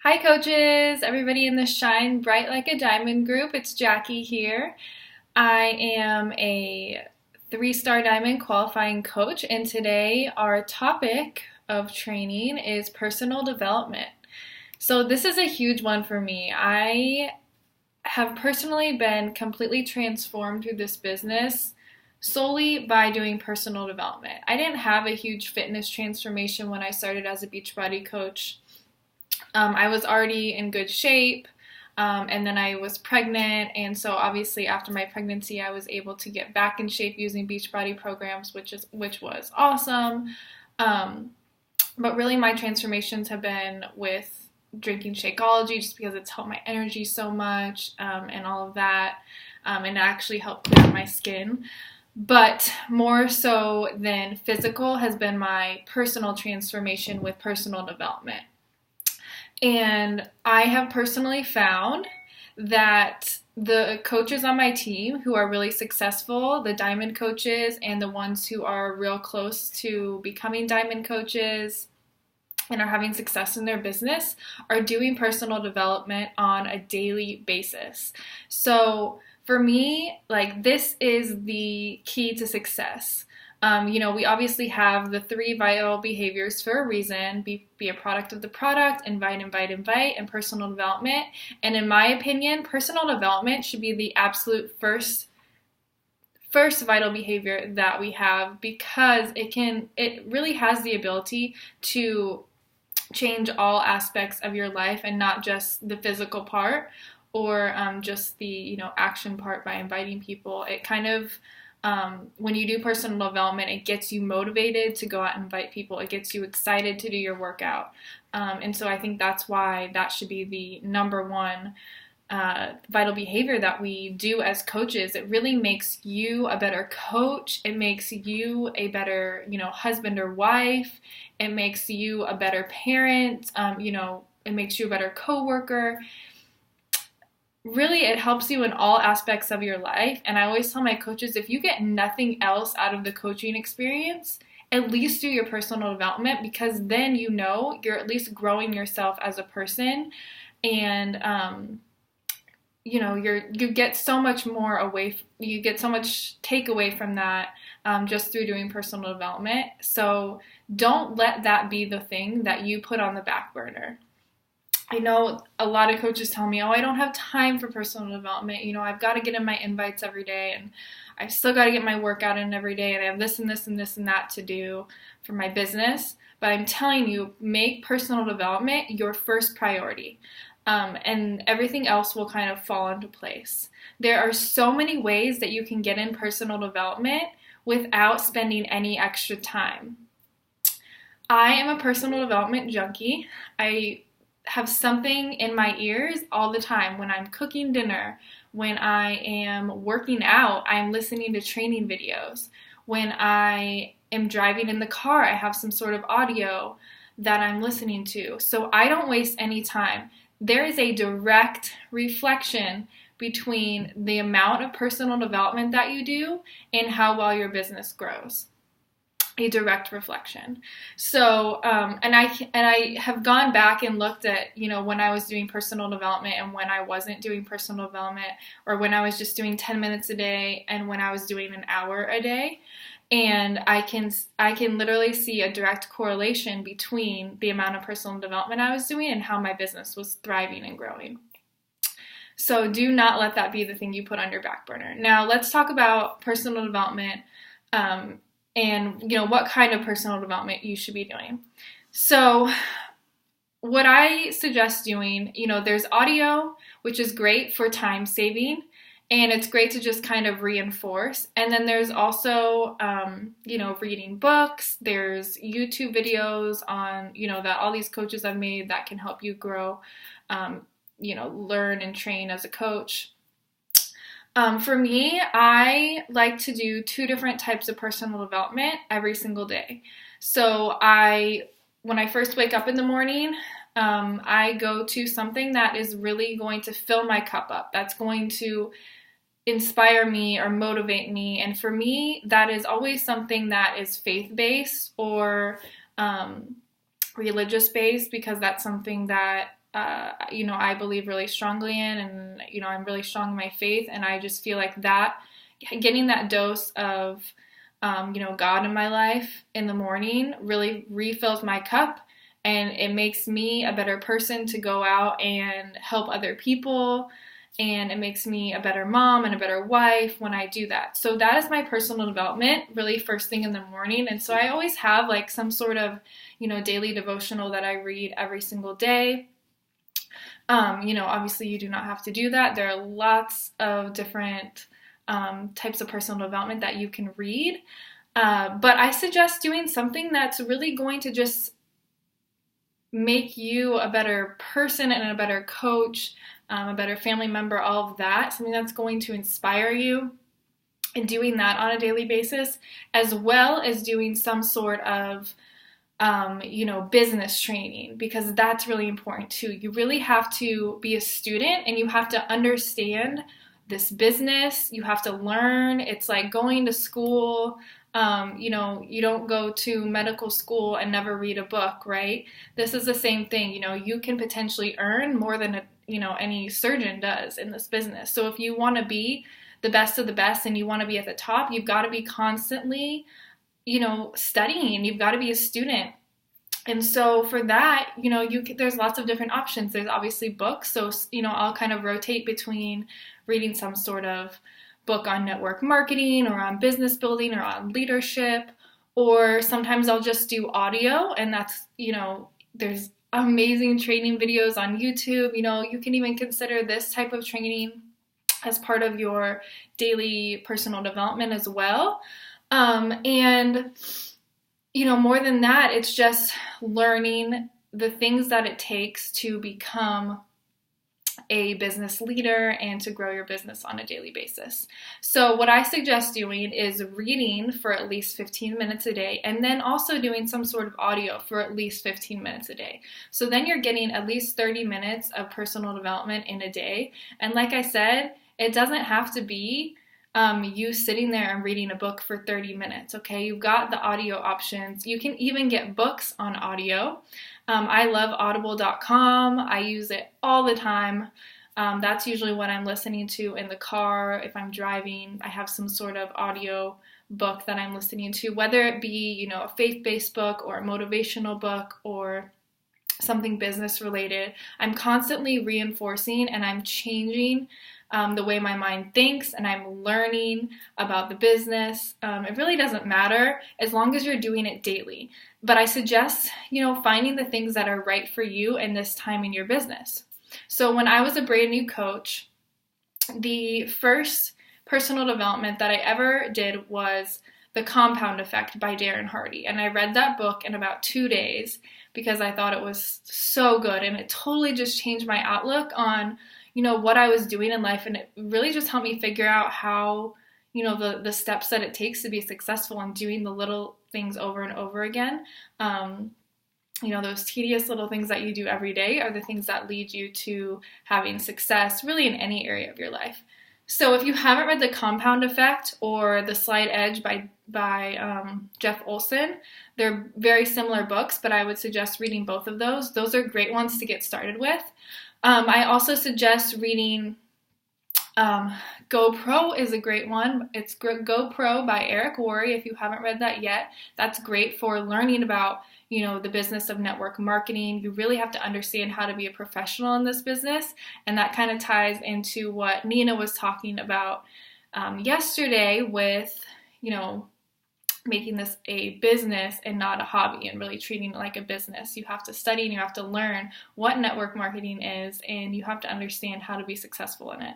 Hi, coaches, everybody in the Shine Bright Like a Diamond group. It's Jackie here. I am a 3-star diamond qualifying coach, and today our topic of training is personal development. So, this is a huge one for me. I have personally been completely transformed through this business solely by doing personal development. I didn't have a huge fitness transformation when I started as a Beachbody coach. I was already in good shape, and then I was pregnant, and so obviously after my pregnancy, I was able to get back in shape using Beachbody programs, which was awesome. Um, but really, my transformations have been with drinking Shakeology, just because it's helped my energy so much, and all of that, and it actually helped clear my skin. But more so than physical has been my personal transformation with personal development. And I have personally found that the coaches on my team who are really successful, the diamond coaches and the ones who are real close to becoming diamond coaches and are having success in their business, are doing personal development on a daily basis. So for me, this is the key to success. We obviously have the 3 vital behaviors for a reason: be a product of the product, invite, and personal development. And in my opinion, personal development should be the absolute first vital behavior that we have, because it really has the ability to change all aspects of your life, and not just the physical part or just the action part by inviting people. It kind of when you do personal development, it gets you motivated to go out and invite people. It gets you excited to do your workout. And so I think that's why that should be the number one vital behavior that we do as coaches. It really makes you a better coach. It makes you a better, husband or wife. It makes you a better parent. It makes you a better coworker. Really, it helps you in all aspects of your life. And I always tell my coaches, if you get nothing else out of the coaching experience, at least do your personal development, because then you're at least growing yourself as a person. And you get so much more you get so much takeaway from that just through doing personal development. So don't let that be the thing that you put on the back burner. I know a lot of coaches tell me, I don't have time for personal development. I've got to get in my invites every day, and I've still got to get my workout in every day, and I have this and this and this and that to do for my business. But I'm telling you, make personal development your first priority, and everything else will kind of fall into place. There are so many ways that you can get in personal development without spending any extra time. I am a personal development junkie. I have something in my ears all the time. When I'm cooking dinner, when I am working out, I'm listening to training videos. When I am driving in the car, I have some sort of audio that I'm listening to. So I don't waste any time. There is a direct reflection between the amount of personal development that you do and how well your business grows. A direct reflection. So, and I have gone back and looked at, when I was doing personal development and when I wasn't doing personal development, or when I was just doing 10 minutes a day and when I was doing an hour a day. And I can literally see a direct correlation between the amount of personal development I was doing and how my business was thriving and growing. So do not let that be the thing you put on your back burner. Now let's talk about personal development, and what kind of personal development you should be doing. So what I suggest doing, there's audio, which is great for time saving, and it's great to just kind of reinforce. And then there's also, reading books. There's YouTube videos on, that all these coaches have made that can help you grow, learn and train as a coach. For me, I like to do 2 different types of personal development every single day. So when I first wake up in the morning, I go to something that is really going to fill my cup up. That's going to inspire me or motivate me. And for me, that is always something that is faith-based or religious-based, because that's something that I believe really strongly in, and, I'm really strong in my faith. And I just feel like that, getting that dose of, God in my life in the morning really refills my cup, and it makes me a better person to go out and help other people. And it makes me a better mom and a better wife when I do that. So that is my personal development, really first thing in the morning. And so I always have like some sort of, daily devotional that I read every single day. Obviously you do not have to do that. There are lots of different types of personal development that you can read. But I suggest doing something that's really going to just make you a better person and a better coach, a better family member, all of that. Something that's going to inspire you, and doing that on a daily basis, as well as doing some sort of business training, because that's really important too. You really have to be a student, and you have to understand this business. You have to learn. It's like going to school. You don't go to medical school and never read a book, right? This is the same thing. You can potentially earn more than any surgeon does in this business. So if you want to be the best of the best and you want to be at the top, you've got to be constantly, studying. You've got to be a student. And so for that, there's lots of different options. There's obviously books. So, I'll kind of rotate between reading some sort of book on network marketing or on business building or on leadership, or sometimes I'll just do audio, and that's, there's amazing training videos on YouTube. You can even consider this type of training as part of your daily personal development as well. And more than that, it's just learning the things that it takes to become a business leader and to grow your business on a daily basis. So what I suggest doing is reading for at least 15 minutes a day, and then also doing some sort of audio for at least 15 minutes a day. So then you're getting at least 30 minutes of personal development in a day. And like I said, it doesn't have to be you sitting there and reading a book for 30 minutes, okay? You've got the audio options. You can even get books on audio. I love audible.com. I use it all the time. That's usually what I'm listening to in the car. If I'm driving, I have some sort of audio book that I'm listening to, whether it be, a faith-based book or a motivational book or something business related. I'm constantly reinforcing and I'm changing the way my mind thinks, and I'm learning about the business. It really doesn't matter as long as you're doing it daily. But I suggest, finding the things that are right for you in this time in your business. So when I was a brand new coach, the first personal development that I ever did was The Compound Effect by Darren Hardy. And I read that book in about 2 days because I thought it was so good, and it totally just changed my outlook on what I was doing in life, and it really just helped me figure out how, the steps that it takes to be successful and doing the little things over and over again. Those tedious little things that you do every day are the things that lead you to having success really in any area of your life. So if you haven't read The Compound Effect or The Slight Edge by Jeff Olson, they're very similar books, but I would suggest reading both of those. Those are great ones to get started with. I also suggest reading GoPro is a great one. It's GoPro by Eric Worre. If you haven't read that yet, that's great for learning about, the business of network marketing. You really have to understand how to be a professional in this business. And that kind of ties into what Nina was talking about yesterday with, making this a business and not a hobby, and really treating it like a business. You have to study and you have to learn what network marketing is, and you have to understand how to be successful in it.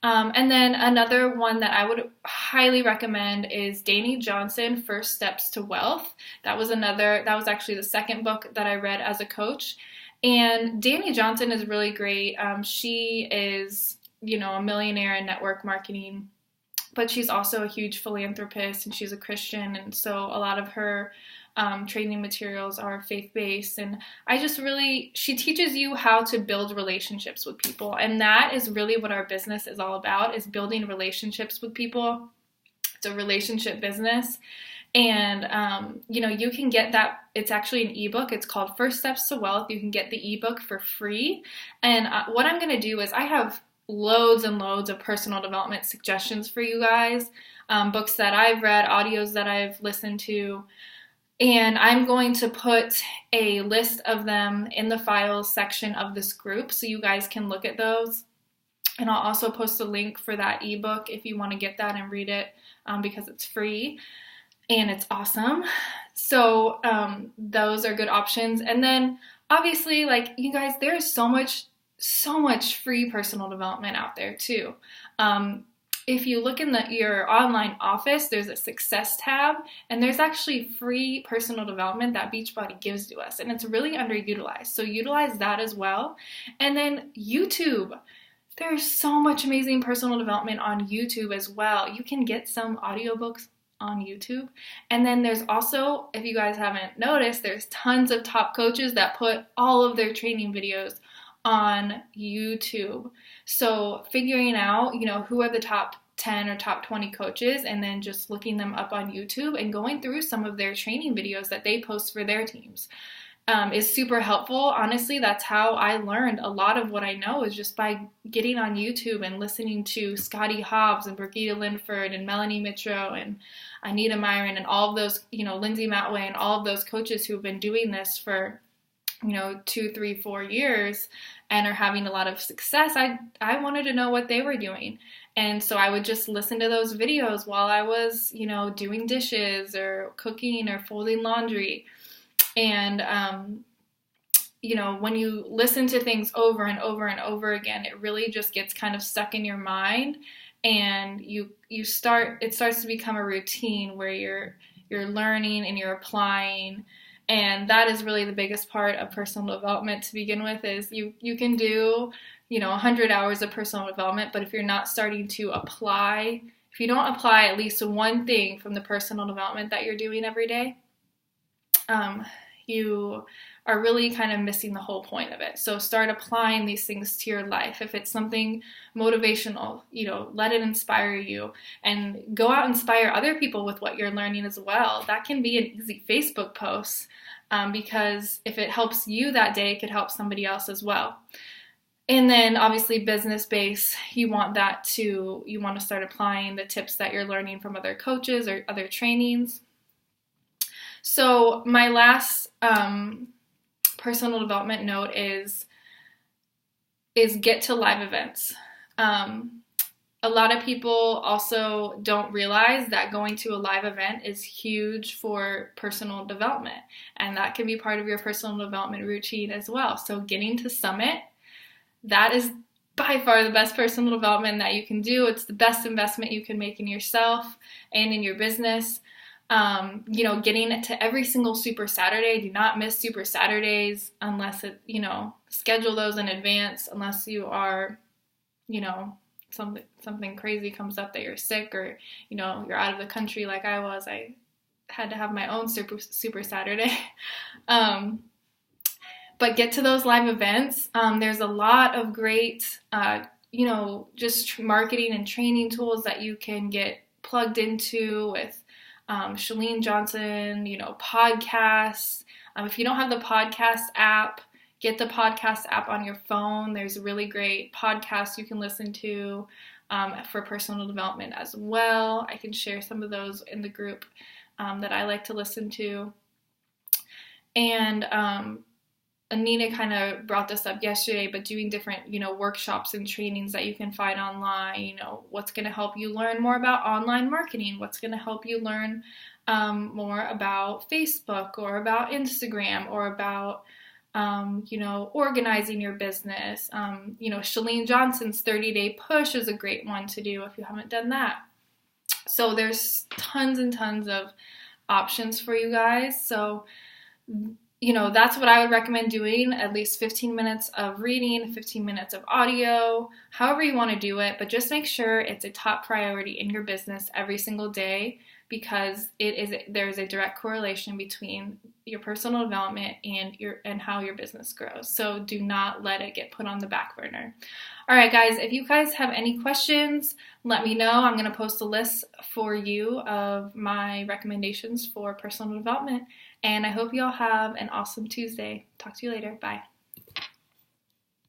And then another one that I would highly recommend is Dani Johnson, First Steps to Wealth. That was actually the second book that I read as a coach. And Dani Johnson is really great. She is, a millionaire in network marketing, but she's also a huge philanthropist, and she's a Christian. And so a lot of her training materials are faith-based, and she teaches you how to build relationships with people. And that is really what our business is all about, is building relationships with people. It's a relationship business. And, you can get that. It's actually an ebook. It's called First Steps to Wealth. You can get the ebook for free. And what I'm going to do is I have loads and loads of personal development suggestions for you guys, books that I've read, audios that I've listened to. And I'm going to put a list of them in the files section of this group so you guys can look at those. And I'll also post a link for that ebook if you want to get that and read it, because it's free and it's awesome. So those are good options. And then obviously, like, you guys, there's so much free personal development out there too. If you look in your online office, there's a success tab, and there's actually free personal development that Beachbody gives to us, and it's really underutilized. So utilize that as well. And then YouTube. There's so much amazing personal development on YouTube as well. You can get some audiobooks on YouTube. And then there's also, if you guys haven't noticed, there's tons of top coaches that put all of their training videos on YouTube. So figuring out, who are the top 10 or top 20 coaches, and then just looking them up on YouTube and going through some of their training videos that they post for their teams is super helpful. Honestly, that's how I learned a lot of what I know, is just by getting on YouTube and listening to Scotty Hobbs and Brigitte Linford and Melanie Mitro and Anita Myron and all of those, Lindsay Matway and all of those coaches who've been doing this for 2, 3, 4 years and are having a lot of success. I wanted to know what they were doing. And so I would just listen to those videos while I was, doing dishes or cooking or folding laundry. And, when you listen to things over and over and over again, it really just gets kind of stuck in your mind, and it starts to become a routine where you're learning and you're applying. And that is really the biggest part of personal development to begin with, is you can do, 100 hours of personal development, but if you're not starting to apply, if you don't apply at least one thing from the personal development that you're doing every day, you are really kind of missing the whole point of it. So start applying these things to your life. If it's something motivational, let it inspire you, and go out and inspire other people with what you're learning as well. That can be an easy Facebook post, because if it helps you that day, it could help somebody else as well. And then obviously business base, you want to start applying the tips that you're learning from other coaches or other trainings. So my last personal development note is get to live events. A lot of people also don't realize that going to a live event is huge for personal development, and that can be part of your personal development routine as well. So getting to Summit, that is by far the best personal development that you can do. It's the best investment you can make in yourself and in your business. Getting to every single Super Saturday. Do not miss Super Saturdays unless schedule those in advance, unless you are, something crazy comes up that you're sick, or, you're out of the country like I was. I had to have my own Super Saturday. But get to those live events. There's a lot of great, just marketing and training tools that you can get plugged into with Chalene Johnson, podcasts. If you don't have the podcast app, get the podcast app on your phone. There's really great podcasts you can listen to for personal development as well. I can share some of those in the group that I like to listen to. And Anita kind of brought this up yesterday, but doing different, workshops and trainings that you can find online, what's going to help you learn more about online marketing, what's going to help you learn more about Facebook or about Instagram or about, organizing your business. Chalene Johnson's 30-day push is a great one to do if you haven't done that. So there's tons and tons of options for you guys. So that's what I would recommend doing, at least 15 minutes of reading, 15 minutes of audio, however you want to do it, but just make sure it's a top priority in your business every single day because there's a direct correlation between your personal development and how your business grows. So do not let it get put on the back burner. All right, guys, if you guys have any questions, let me know. I'm going to post a list for you of my recommendations for personal development. And I hope you all have an awesome Tuesday. Talk to you later. Bye.